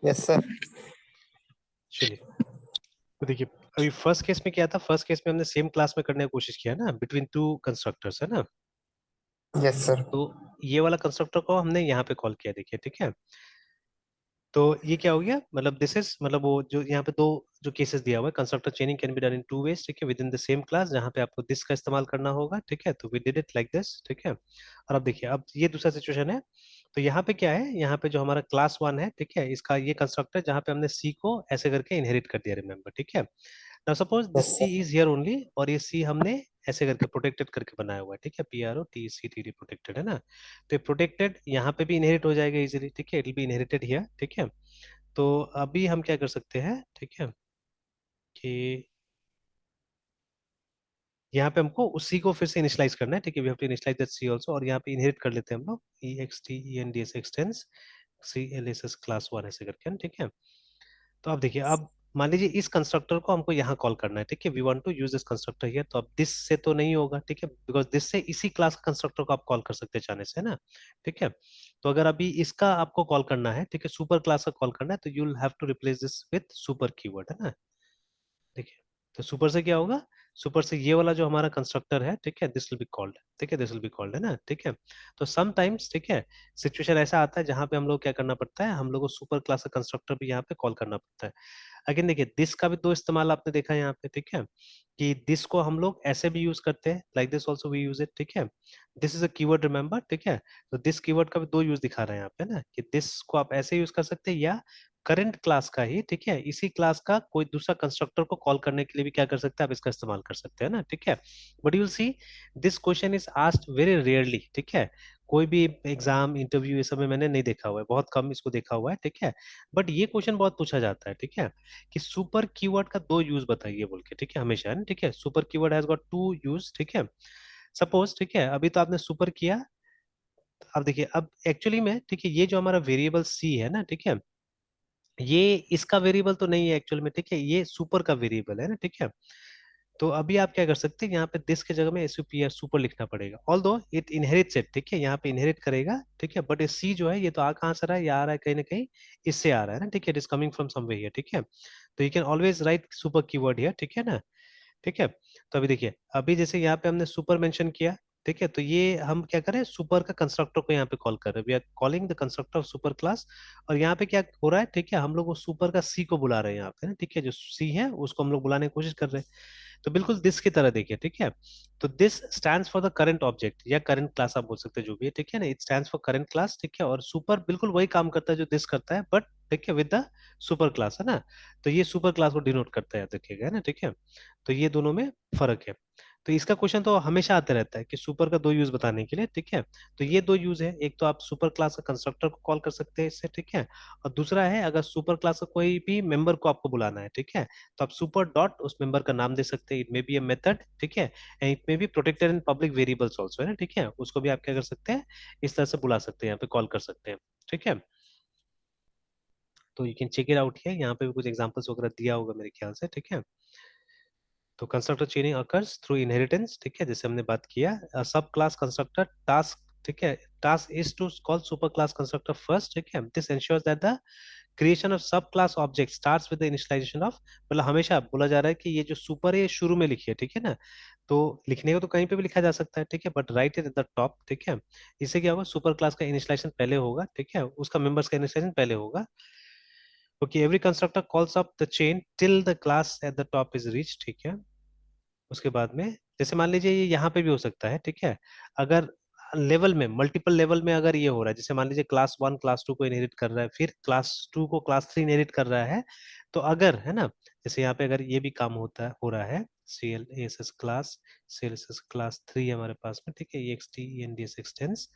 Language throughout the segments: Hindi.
Yes sir. चलिए, तो देखिए, अभी फर्स्ट केस में क्या था, फर्स्ट केस में हमने सेम क्लास में करने की कोशिश किया ना, बिटवीन टू कंस्ट्रक्टर्स, है ना। Yes sir. तो ये वाला कंस्ट्रक्टर को हमने यहाँ पे कॉल किया, देखिए, ठीक है। तो ये क्या हो गया, मतलब दिस इज, मतलब वो जो यहाँ पे दो जो केसेस दिया हुआ है, constructor chaining can be done in two ways, ठीक है, within the same class, जहाँ पे आपको दिस का इस्तेमाल करना होगा, ठीक है। तो we did it like this, ठीक है। और अब देखिए, अब ये दूसरा सिचुएशन है। तो यहाँ पे क्या है, यहाँ पे जो हमारा क्लास वन है, ठीक है, इसका ये कंस्ट्रक्टर जहाँ पे हमने सी को ऐसे करके इनहेरिट कर दिया, रिमेंबर, ठीक है। Now suppose this yes C sir. Is here only, और ये सी हमने ऐसे करके प्रोटेक्टेड करके बनाया हुआ है, ठीक है, PROTECTED प्रोटेक्टेड, है ना। तो ये प्रोटेक्टेड यहाँ पे भी इनहेरिट हो जाएगा इजीली, ठीक है, it will be inherited here, ठीक है। तो अभी हम क्या कर सकते हैं, ठीक है, कि यहाँ पे हमको उसी को फिर से इनिशियलाइज करना है, ठीक है, we have to initialize that C also, और यहाँ पे इनहेरिट कर लेते हैं हम लोग EXTENDS extends CLSS class one ऐसे करके, ठीक है। तो अब देखिए, अब मान लीजिए इस कंस्ट्रक्टर को हमको यहाँ कॉल करना है, ठीक है, we want to use this constructor here. तो अब दिस से तो नहीं होगा, ठीक है, बिकॉज दिस से इसी क्लास का कंस्ट्रक्टर को आप कॉल कर सकते हैं चाहने से, है ना, ठीक है। तो अगर अभी इसका आपको कॉल करना है, ठीक है, सुपर क्लास का कॉल करना है, तो you will have to replace this with super keyword, है ना। देखिए, तो सुपर से क्या होगा, सुपर से ये वाला जो हमारा कंस्ट्रक्टर है, ठीक है, दिस विल बी कॉल्ड, ठीक है, दिस विल बी कॉल्ड, है ना, ठीक है। तो समटाइम्स, ठीक है, सिचुएशन ऐसा आता है जहां पे हम लोग क्या करना पड़ता है, हम लोग को सुपर क्लास का कंस्ट्रक्टर भी यहाँ पे कॉल करना पड़ता है। अगेन देखिए, दिस का भी दो इस्तेमाल आपने देखा है यहाँ पे, ठीक है, कि दिस को हम लोग ऐसे भी यूज करते हैं, like this also we use it, ठीक है। This is a keyword, remember, ठीक है। तो दिस कीवर्ड का भी दो यूज दिखा रहे हैं यहाँ पे ना, कि दिस को आप ऐसे यूज कर सकते हैं, या करंट क्लास का ही, ठीक है, इसी क्लास का कोई दूसरा कंस्ट्रक्टर को कॉल करने के लिए भी क्या कर सकते हैं, आप इसका इस्तेमाल कर सकते हैं ना, ठीक है। But you will see, this question is asked very rarely, ठीक है। कोई भी एग्जाम इंटरव्यू ये सब में मैंने नहीं देखा हुआ है, बहुत कम इसको देखा हुआ है, ठीक है। बट ये क्वेश्चन बहुत पूछा जाता है, ठीक है, कि सुपर कीवर्ड का दो यूज बताइए बोल के, ठीक है, हमेशा, है ना, ठीक है। Super keyword has got to use, ठीक है। सपोज, ठीक है, अभी तो आपने सुपर किया, अब देखिए, अब एक्चुअली में, ठीक है, ये जो हमारा वेरिएबल सी है ना, ठीक है, ये इसका वेरिएबल तो नहीं है एक्चुअल में, ठीक है, ये सुपर का वेरिएबल है ना, ठीक है। तो अभी आप क्या कर सकते हैं, यहाँ पे दिस की जगह में SUPR सुपर लिखना पड़ेगा, ऑल्दो इट इनहेरिट्स इट, ठीक है, यहाँ पे इनहेरिट करेगा, ठीक है। बट ये सी जो है, ये तो आ कहाँ से रहा है, ये आ रहा है कहीं ना कहीं इससे आ रहा है ना, ठीक है, it is coming from somewhere here, ठीक है। तो you can always right super keyword here, ठीक है ना, ठीक है। तो अभी देखिए, अभी जैसे यहाँ पे हमने सुपर मेंशन किया, ठीक है, तो ये हम क्या करें, सुपर का कंस्ट्रक्टर को यहाँ पे कॉल कर रहे हैं, we are calling the constructor of super class. और यहाँ पे क्या हो रहा है, ठीक है, हम लोग वो सुपर का सी को बुला रहे हैं यहाँ पे ना, ठीक है, जो सी है उसको हम लोग बुलाने की कोशिश कर रहे हैं। तो बिल्कुल दिस की तरह देखिए, ठीक है। तो this stands for the current object या करंट क्लास आप बोल सकते हैं, जो भी है, ठीक है ना, it stands for current class, ठीक है। और सुपर बिल्कुल वही काम करता है जो दिस करता है, बट ठीक है, विद द सुपर क्लास, है ना। तो ये सुपर क्लास को डिनोट करता है, देखिएगा, है ना, ठीक है। तो ये दोनों में फर्क है। तो इसका क्वेश्चन तो हमेशा आता रहता है कि सुपर का दो यूज बताने के लिए, ठीक है। तो ये दो यूज है, एक तो आप सुपर क्लास का कंस्ट्रक्टर को कॉल कर सकते हैं इससे, ठीक है। और दूसरा है, अगर सुपर क्लास का कोई भी मेंबर को आपको बुलाना है, ठीक है, तो आप सुपर डॉट उस मेंबर का नाम दे सकते हैं, it may be a method, ठीक है, and it may be protected in public variables also, है ना, ठीक है। उसको भी आप क्या कर सकते हैं, इस तरह से बुला सकते हैं, यहाँ पे कॉल कर सकते हैं, ठीक है। तो you can check it out here, यहाँ पे भी कुछ एग्जांपल्स वगैरह दिया होगा मेरे ख्याल से, ठीक है। तो कंस्ट्रक्टर चेनिंग अकर्स थ्रू इनहेरिटेंस, ठीक है, जैसे हमने बात किया। सब क्लास कंस्ट्रक्टर टास्क, ठीक है, task is to call super class constructor first, ठीक है। This ensures that the creation of sub class object starts with the initialisation of, मतलब हमेशा बोला जा रहा है कि ये जो सुपर है ये शुरू में लिखिए, ठीक है ना। तो लिखने को तो कहीं पे भी लिखा जा सकता है, ठीक है, but right it at the top, ठीक है। इससे क्या होगा, सुपर क्लास का इनिशियलाइजेशन पहले होगा, ठीक है, उसका मेंबर्स का इनिशियलाइजेशन पहले होगा। Okay, every constructor calls up the chain till the class at the top is reach, ठीक है। उसके बाद में, जैसे मान लीजिए ये यहाँ पे भी हो सकता है, ठीक है। अगर लेवल में, मल्टीपल लेवल में अगर ये हो रहा है, जैसे मान लीजिए क्लास वन क्लास टू को इनहेरिट कर रहा है, फिर क्लास टू को क्लास थ्री इनहेरिट कर रहा है, तो अगर, है ना, जैसे यहाँ पे अगर ये भी काम होता है, हो रहा है, CLSS क्लास थ्री हमारे पास में, ठीक है, EXTENDS extends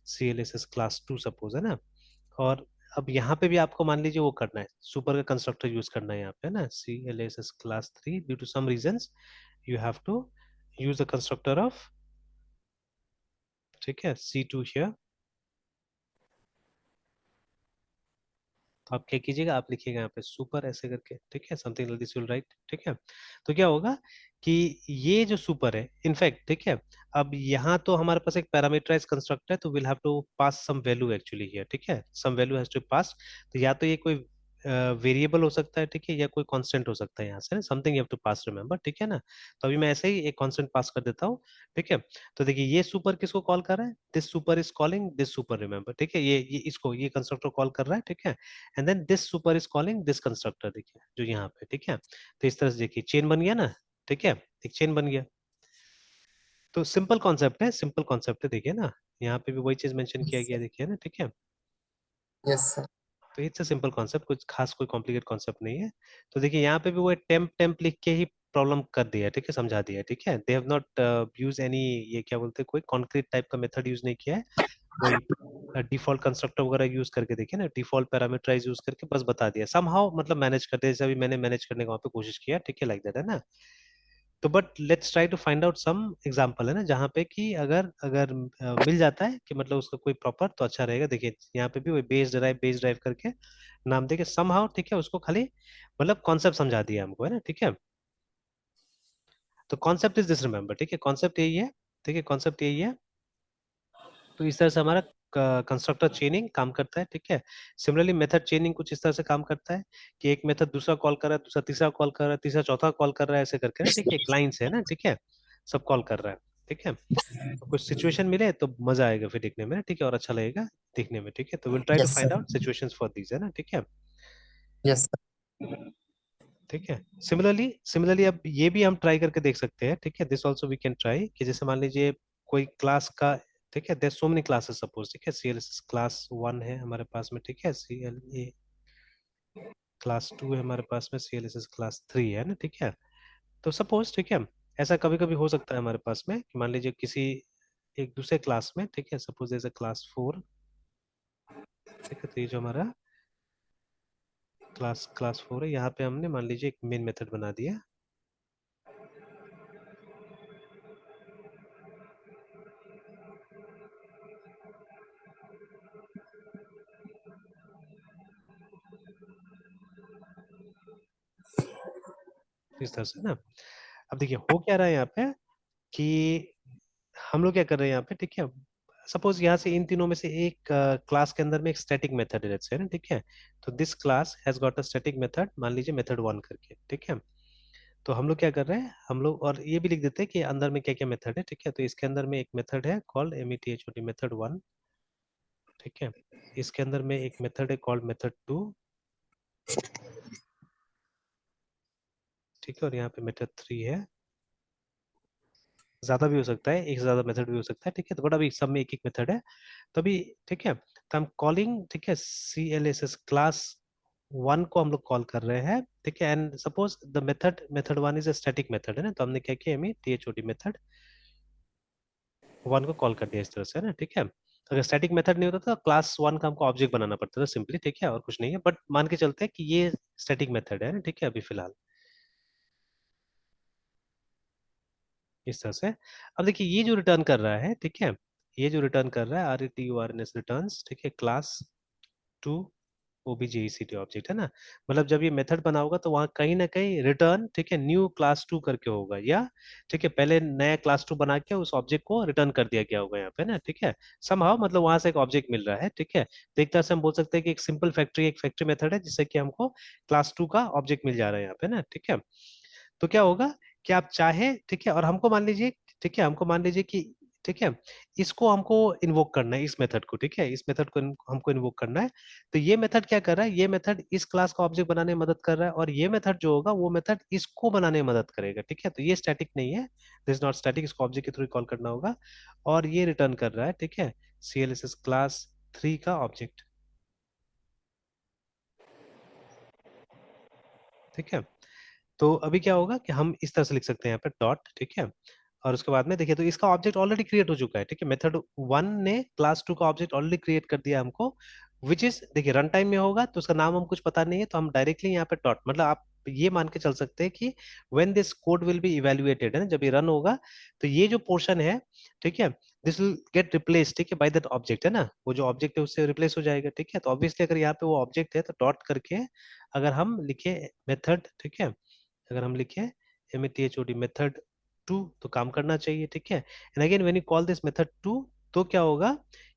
CLSS class two suppose, है ना। और अब यहाँ पे भी आपको मान लीजिए वो करना है, सुपर का कंस्ट्रक्टर यूज करना है यहाँ पे, है ना, CLSS class three, due to some reasons you have to use the constructor of, ठीक है, C2 here। तो आप क्या कीजिएगा, आप लिखिएगा यहाँ पे सुपर ऐसे करके, ठीक है, something like this, will write, ठीक है। तो क्या होगा कि ये जो सुपर है, इनफैक्ट, ठीक है, अब यहाँ तो हमारे पास एक पैरामीटराइज कंस्ट्रक्टर है, तो will have to pass some value actually here, ठीक है, some value has to pass. तो या तो ये कोई वेरिएबल हो सकता है, ठीक है, या कोई कांस्टेंट हो सकता है यहाँ से, something you have to pass, remember, ठीक है ना। तो अभी मैं ऐसे ही एक कांस्टेंट पास कर देता हूँ, ठीक है। तो देखिए ये सुपर किसको कॉल कर रहा है, this super is calling this super, remember, ठीक है, ये इसको ये कंस्ट्रक्टर कॉल कर रहा है, ठीक है। And then this super is calling this constructor, देखिए जो यहाँ पे, ठीक है। तो इस तरह से देखिए चेन बन गया ना, ठीक है, एक चेन बन गया। तो सिंपल कॉन्सेप्ट है, सिंपल कॉन्सेप्ट है, देखिए ना, यहाँ पे भी वही चीज मेंशन किया गया, देखिए ना, ठीक है। Yes sir. तो इट्स अ सिंपल कॉन्सेप्ट, कुछ खास कोई कॉम्प्लिकेट कॉन्सेप्ट नहीं है। तो देखिए यहाँ पे भी वो टेम्प टेम्प लिख के ही प्रॉब्लम कर दिया है, ठीक है, समझा दिया है, ठीक है। They have not use any, ये क्या बोलते हैं, कोई कॉन्क्रीट टाइप का मेथड यूज नहीं किया है, कोई डिफॉल्ट कंस्ट्रक्टर वगैरह यूज करके, देखिए ना, डिफॉल्ट पैरामीटराइज यूज करके बस बता दिया समहाउ, मतलब मैनेज करते, जैसे अभी मैंने मैनेज करने का वहाँ पे कोशिश किया, ठीक है, लाइक दैट, है ना। तो but let's try to find out some example, है ना, जहाँ पे कि अगर अगर मिल जाता है कि मतलब उसका कोई प्रॉपर, तो अच्छा रहेगा। देखिए यहाँ पे भी वही बेस ड्राइव करके नाम देके समहाउ, ठीक है, उसको खाली मतलब कॉन्सेप्ट समझा दिया हमको, है ना, ठीक है। तो कॉन्सेप्ट इज दिस, रिमेंबर, ठीक है, कॉन्सेप्ट यही है, ठीक है, कॉन्सेप्ट यही है। तो इस तरह से हमारा कंस्ट्रक्टर चेनिंग काम करता है, ठीक है। सिमिलरली मेथड चेनिंग कुछ इस तरह से काम करता है कि एक मेथड दूसरा कॉल कर रहा है, दूसरा तीसरा कॉल कर रहा है, तीसरा चौथा कॉल कर रहा है, ऐसे करके ना, ठीक है, एक लाइन से, है ना, ठीक है, सब कॉल कर रहा है, ठीक है। तो कुछ सिचुएशन मिले तो मजा आएगा फिर देखने में, ठीक है, और अच्छा लगेगा देखने में, ठीक है। तो will try to yes find sir. Out situations for these, है ना, ठीक है, यस सर। ठीक है। सिमिलरली सिमिलरली अब ये भी हम ट्राई करके देख सकते हैं, ठीक है, this also we can try, कि जैसे मान लीजिए कोई क्लास का, ठीक है, there so many classes, suppose, ठीक है, CLSS क्लास 1 है हमारे पास में, ठीक है, CLA क्लास 2 है हमारे पास में, CLSS क्लास 3 है ना, ठीक है। तो सपोज, ठीक है, ऐसा कभी कभी हो सकता है हमारे पास में कि मान लीजिए किसी एक दूसरे क्लास में, ठीक है, सपोज जैसे क्लास 4, ठीक है, तो ये जो हमारा क्लास क्लास 4 है, यहाँ पे हमने मान लीजिए एक मेन मेथड बना दिया, इस तरह से ना। अब देखिए हो क्या रहा है यहाँ पे कि हम लोग क्या कर रहे हैं यहाँ पे, ठीक है, सपोज यहाँ से इन तीनों में से एक क्लास के अंदर में एक स्टैटिक मेथड है, let's say, ना, ठीक है। तो this class has got a static method, मान लीजिए मेथड 1 करके, ठीक है। तो हम लोग क्या कर रहे हैं, हम लोग और ये भी लिख देते हैं कि अंदर में क्या क्या मेथड है, ठीक है। तो इसके अंदर में एक मेथड है कॉल्ड METHOD मेथड 1, ठीक है। इसके अंदर में एक मेथड है कॉल्ड मेथड 2, ठीक है, और यहाँ पे मेथड 3 है। ज्यादा भी हो सकता है, एक से ज्यादा मेथड भी हो सकता है, ठीक है, तो बट अभी सब में एक एक मेथड है। तो अभी, ठीक है, तो हम कॉलिंग, ठीक है, CLSS क्लास 1 को हम लोग कॉल कर रहे हैं, ठीक है। And suppose the method 1 is a static method, है ना, तो हमने क्या किया, METHOD मेथड 1 को कॉल कर दिया इस तरह से, है ना, ठीक है। अगर स्टैटिक मेथड नहीं होता तो क्लास 1 का हमको ऑब्जेक्ट बनाना पड़ता था सिंपली, ठीक है, और कुछ नहीं है, बट मान के चलते हैं कि ये स्टैटिक मेथड है ना, ठीक है, अभी फिलहाल इस तरह से। अब देखिए ये जो रिटर्न कर रहा है, ठीक है, ये जो रिटर्न कर रहा है, RETURNS रिटर्न्स, ठीक है, क्लास 2 OBJECT ऑब्जेक्ट, है ना। मतलब जब ये मेथड बना होगा तो वहां कहीं ना कहीं रिटर्न, ठीक है, न्यू क्लास 2 करके होगा, या ठीक है, पहले नया क्लास 2 बना के उस ऑब्जेक्ट को रिटर्न कर दिया गया होगा यहाँ पे ना, ठीक है। समहाउ मतलब वहां से एक ऑब्जेक्ट मिल रहा है, ठीक है। तो एक तरह से हम बोल सकते हैं कि एक सिंपल फैक्ट्री, एक फैक्ट्री मेथड है जिससे कि हमको क्लास 2 का ऑब्जेक्ट मिल जा रहा है यहाँ पे ना, ठीक है। तो क्या होगा कि आप चाहे, ठीक है, और हमको मान लीजिए, ठीक है, हमको मान लीजिए कि, ठीक है, इसको हमको इन्वोक करना है, इस मेथड को, ठीक है, इस मेथड को हमको इन्वोक करना है। तो ये मेथड क्या कर रहा है, ये मेथड इस क्लास का ऑब्जेक्ट बनाने में मदद कर रहा है, और ये मेथड जो होगा वो मेथड इसको बनाने में मदद करेगा, ठीक है। तो ये स्टैटिक नहीं है, दिस नॉट स्टैटिक, इसको ऑब्जेक्ट के थ्रू कॉल करना होगा, और ये रिटर्न कर रहा है, ठीक है, CLSS क्लास 3 का ऑब्जेक्ट, ठीक है। तो अभी क्या होगा कि हम इस तरह से लिख सकते हैं यहाँ पे डॉट, ठीक है, और उसके बाद में देखिए तो इसका ऑब्जेक्ट ऑलरेडी क्रिएट हो चुका है, ठीक है, मेथड 1 ने क्लास 2 का ऑब्जेक्ट ऑलरेडी क्रिएट कर दिया हमको, विच इज, देखिए रन टाइम में होगा तो उसका नाम हम कुछ पता नहीं है, तो हम डायरेक्टली यहाँ पे डॉट, मतलब आप ये मान के चल सकते हैं कि when this code will be evaluated, है ना, जब ये रन होगा तो ये जो पोर्शन है, ठीक है, दिस विल गेट रिप्लेस, ठीक है, बाय दैट ऑब्जेक्ट, है ना, वो जो ऑब्जेक्ट है उससे रिप्लेस हो जाएगा, ठीक है। तो ऑब्वियसली अगर यहाँ पे वो ऑब्जेक्ट है तो डॉट करके अगर हम लिखे मेथड, ठीक है, अगर हम लिखे METHOD मेथड 2 तो काम करना चाहिए, ठीक है। And again when you call this method 2 तो क्या होगा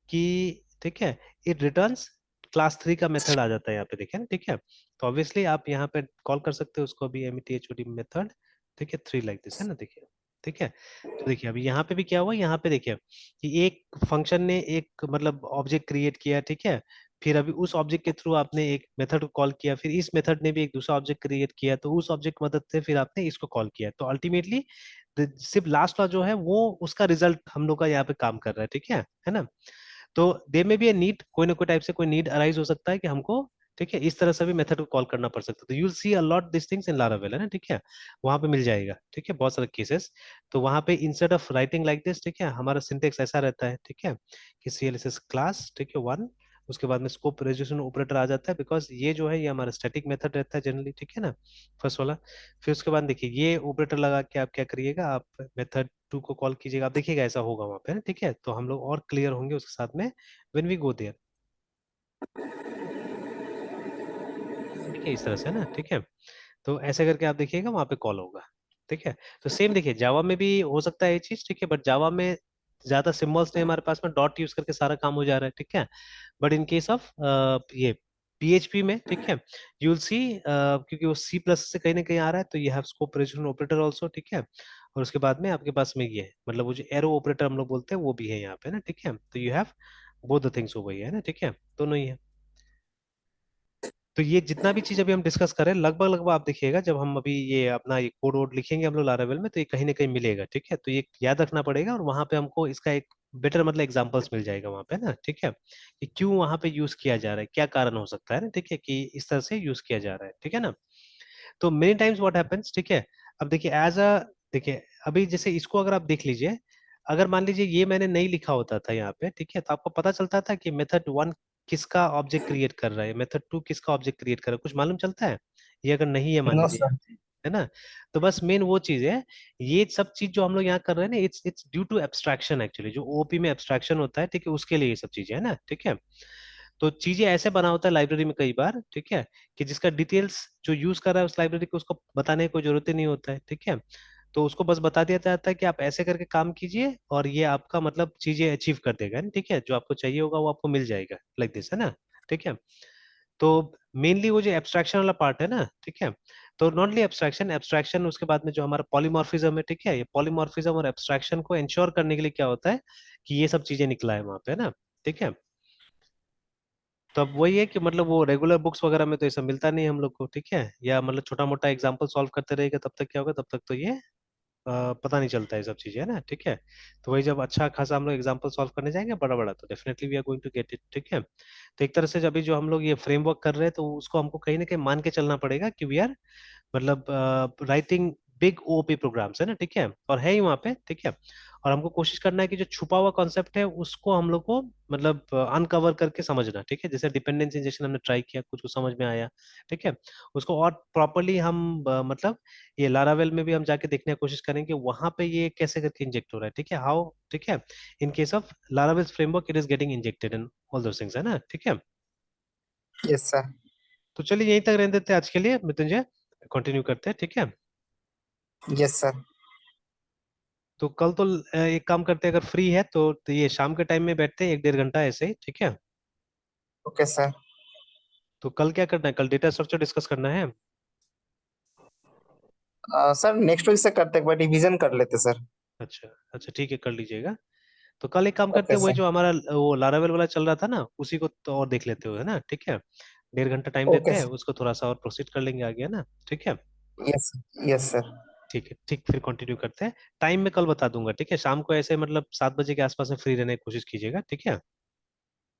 कि, ठीक है, इट रिटर्न्स क्लास 3 का मेथड आ जाता है यहाँ पे, देखिए ना, ठीक है। तो ऑब्वियसली आप यहाँ पे कॉल कर सकते हो उसको भी METHOD मेथड, ठीक है, 3 लाइक दिस, है ना, देखिए, ठीक है। तो देखिए अभी यहाँ पे भी क्या हुआ, यहाँ पे देखिए कि एक फंक्शन ने एक मतलब ऑब्जेक्ट क्रिएट किया, ठीक है, फिर अभी उस ऑब्जेक्ट के थ्रू आपने एक मेथड को कॉल किया, फिर इस मेथड ने भी एक दूसरा ऑब्जेक्ट क्रिएट किया, तो उस ऑब्जेक्ट की मदद से फिर आपने इसको कॉल किया, तो अल्टीमेटली सिर्फ लास्ट वाला जो है वो उसका रिजल्ट हम लोग का यहाँ पे काम कर रहा है, ठीक है ना। तो दे में भी ए नीड, कोई ना कोई टाइप से कोई नीड अराइज हो सकता है कि हमको, ठीक है, इस तरह से भी मेथड को कॉल करना पड़ सकता है। तो you will see a lot this things in Laravel, है ना, ठीक है, वहां पे मिल जाएगा, ठीक है, बहुत सारे केसेस। तो वहां पे instead of writing like this, ठीक है, हमारा सिंटेक्स ऐसा रहता है, ठीक है, कि CLSS क्लास, ठीक है, 1, उसके बाद में स्कोप रेजोल्यूशन ऑपरेटर आ जाता है, बिकॉज ये जो है ये हमारा स्टैटिक मेथड रहता है जनरली, ठीक है ना, फर्स्ट वाला। फिर उसके बाद देखिए ये ऑपरेटर लगा के आप क्या करिएगा, आप मेथड 2 को कॉल कीजिएगा, आप देखिएगा ऐसा होगा वहां पे, ठीक है। तो हम लोग और क्लियर होंगे उसके साथ में व्हेन वी गो देयर, ठीक है, इस तरह से ना, ठीक है। तो ऐसे करके आप देखिएगा वहां पे कॉल होगा, ठीक है। तो सेम देखिए जावा में भी हो सकता है ये चीज, ठीक है, बट जावा में ज्यादा सिंबल्स नहीं हमारे पास में, डॉट यूज करके सारा काम हो जा रहा है, ठीक है। बट इन केस ऑफ ये PHP में, ठीक है, यू विल सी, क्योंकि वो C+ से कहीं ना कहीं आ रहा है, तो you have scope resolution operator also, ठीक है। और उसके बाद में आपके पास में ये है, मतलब वो जो एरो ऑपरेटर हम लोग बोलते हैं वो भी है यहाँ पे ना, ठीक है। तो you have both the things हो गई है ना, ठीक है, दोनों ही है। तो ये जितना भी चीज अभी हम डिस्कस करें लगभग लगभग आप देखिएगा, जब हम अभी ये अपना ये कोड वोड लिखेंगे हम लोग लारावेल में, तो ये कहीं ना कहीं मिलेगा, ठीक है। तो ये याद रखना पड़ेगा, और वहां पे हमको इसका एक बेटर मतलब एग्जांपल्स मिल जाएगा वहां पे ना, ठीक है, कि क्यों वहां पे यूज किया जा रहा है, क्या कारण हो सकता है ना, ठीक है, कि इस तरह से यूज किया जा रहा है, ठीक है ना। तो मेनी टाइम्स व्हाट हैपेंस, ठीक है। अब देखिए एज अ, देखिए अभी जैसे इसको अगर आप देख लीजिए, अगर मान लीजिए ये मैंने नहीं लिखा होता था यहाँ पे, ठीक है, तो आपको पता चलता था कि मेथड 1 किसका ऑब्जेक्ट क्रिएट कर रहा है, मेथड 2 किसका ऑब्जेक्ट क्रिएट कर रहा है, कुछ मालूम चलता है? ये अगर नहीं है मान नो लीजिए सर। यहाँ पे, है ना। तो बस मेन वो चीज है, ये सब चीज जो हम लोग यहाँ कर रहे हैं ना, it's due to abstraction actually, जो OOP में एब्स्ट्रैक्शन होता है, ठीक है, उसके लिए ये सब चीजें है ना, ठीक है। तो चीजें ऐसे बना होता है लाइब्रेरी में कई बार, ठीक है, कि जिसका डिटेल्स जो यूज कर रहा है उस लाइब्रेरी को उसको बताने की कोई जरूरत ही नहीं होता है, ठीक है। तो उसको बस बता दिया जाता है कि आप ऐसे करके काम कीजिए और ये आपका मतलब चीजें अचीव कर देगा ना, ठीक है, जो आपको चाहिए होगा वो आपको मिल जाएगा, लाइक दिस, है ना, ठीक है। तो मेनली वो जो एब्स्ट्रैक्शन वाला पार्ट है ना, ठीक है, तो नॉट ओनली एब्स्ट्रैक्शन, एब्स्ट्रैक्शन उसके बाद में जो हमारा पॉलीमॉर्फिज्म है, ठीक है, ये पॉलीमॉर्फिज्म और एब्स्ट्रैक्शन को इंश्योर करने के लिए क्या होता है कि ये सब चीजें निकला है वहां पे, है ना, ठीक है। तो अब वही है कि मतलब वो रेगुलर बुक्स वगैरह में तो ये सब मिलता नहीं है हम लोग को, ठीक है, या मतलब छोटा मोटा एग्जांपल सॉल्व करते रहेगा तब तक क्या होगा, तब तक तो ये पता नहीं चलता है सब चीजें, है ना, ठीक है। तो वही जब अच्छा खासा हम लोग एग्जांपल सॉल्व करने जाएंगे बड़ा बड़ा, तो definitely we are going to get it, ठीक है। तो एक तरह से जब भी जो हम लोग ये फ्रेमवर्क कर रहे हैं, तो उसको हमको कहीं ना कहीं मान के चलना पड़ेगा कि वी आर मतलब राइटिंग बिग OOP प्रोग्राम्स, है ना, ठीक है, और है ही वहाँ पे, ठीक है। और हमको कोशिश करना है कि जो छुपा हुआ कॉन्सेप्ट है उसको हम लोग को मतलब अनकवर करके समझना, ठीक है। जैसे डिपेंडेंस इंजेक्शन हमने ट्राई किया, कुछ कुछ समझ में आया, ठीक है, उसको और प्रॉपरली हम मतलब ये लारावेल में भी हम जाके देखने की कोशिश करेंगे वहां पे ये कैसे करके इंजेक्ट हो रहा है, ठीक है, हाउ, ठीक है, in case of Laravel framework it is getting injected in all those things, है ना, ठीक है। Yes sir. तो चलिए यहीं तक रहने देते हैं आज के लिए, मृत्युंजय, कंटिन्यू करते हैं, ठीक है। Yes sir. तो कल तो एक काम करते हैं, अगर फ्री है तो ये शाम के टाइम में बैठते हैं 1 1.5 घंटा ऐसे ही, ठीक है। Okay sir. तो कल क्या करना है, कल डेटा स्ट्रक्चर डिस्कस करना है। सर नेक्स्ट वीक से करते हैं, एक बार रिवीजन कर लेते सर। अच्छा अच्छा, ठीक है, कर लीजिएगा। तो कल एक काम करते ओके हैं, वही सर। जो हमारा वो लारावेल वाला चल रहा था ना, उसी को तो और देख लेते हो, है ना, ठीक है। 1.5 घंटा टाइम ओके देते हैं सर। उसको, थोड़ा सा और प्रोसीड कर लेंगे आगे, है ना, ठीक है। यस। Yes sir. ठीक है, ठीक, फिर कंटिन्यू करते हैं। टाइम में कल बता दूंगा, ठीक है, शाम को ऐसे मतलब 7 बजे के आसपास में फ्री रहने की कोशिश कीजिएगा, ठीक है।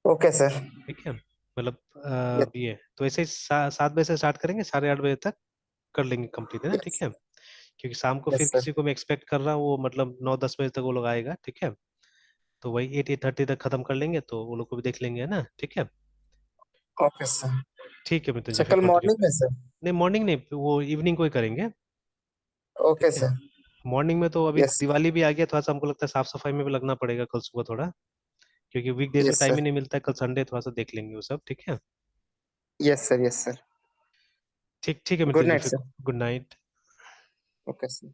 Okay sir. ठीक है, मतलब यस। ये तो ऐसे ही 7 बजे से स्टार्ट करेंगे, 8:30 बजे तक कर लेंगे कंप्लीट, है ना, ठीक यस। है। क्योंकि शाम को फिर यस सर। किसी को मैं एक्सपेक्ट कर रहा हूँ, वो मतलब 9 10 बजे तक वो लोग आएगा, ठीक है। तो वही 8 8:30 तक खत्म कर लेंगे, तो वो लोग को भी देख लेंगे, है ना, ठीक है। Okay sir. ठीक है मृत्युंजय, अच्छा फिर कल कंटिन्यू मॉर्निंग कर, में सर। नहीं मॉर्निंग नहीं, वो इवनिंग को ही करेंगे, ओके ठीक है। सर। मॉर्निंग में तो अभी यस। दिवाली भी आ गया, थोड़ा सा हमको लगता है साफ सफाई में भी लगना पड़ेगा कल सुबह थोड़ा, क्योंकि वीकडेज में यस टाइम ही सर। नहीं मिलता है, कल संडे थोड़ा सा देख लेंगे वो सब, ठीक है। Yes sir. Yes sir. ठीक ठीक है गुड मृत्युंजय, नाइट फिर sir. Good night. Okay sir.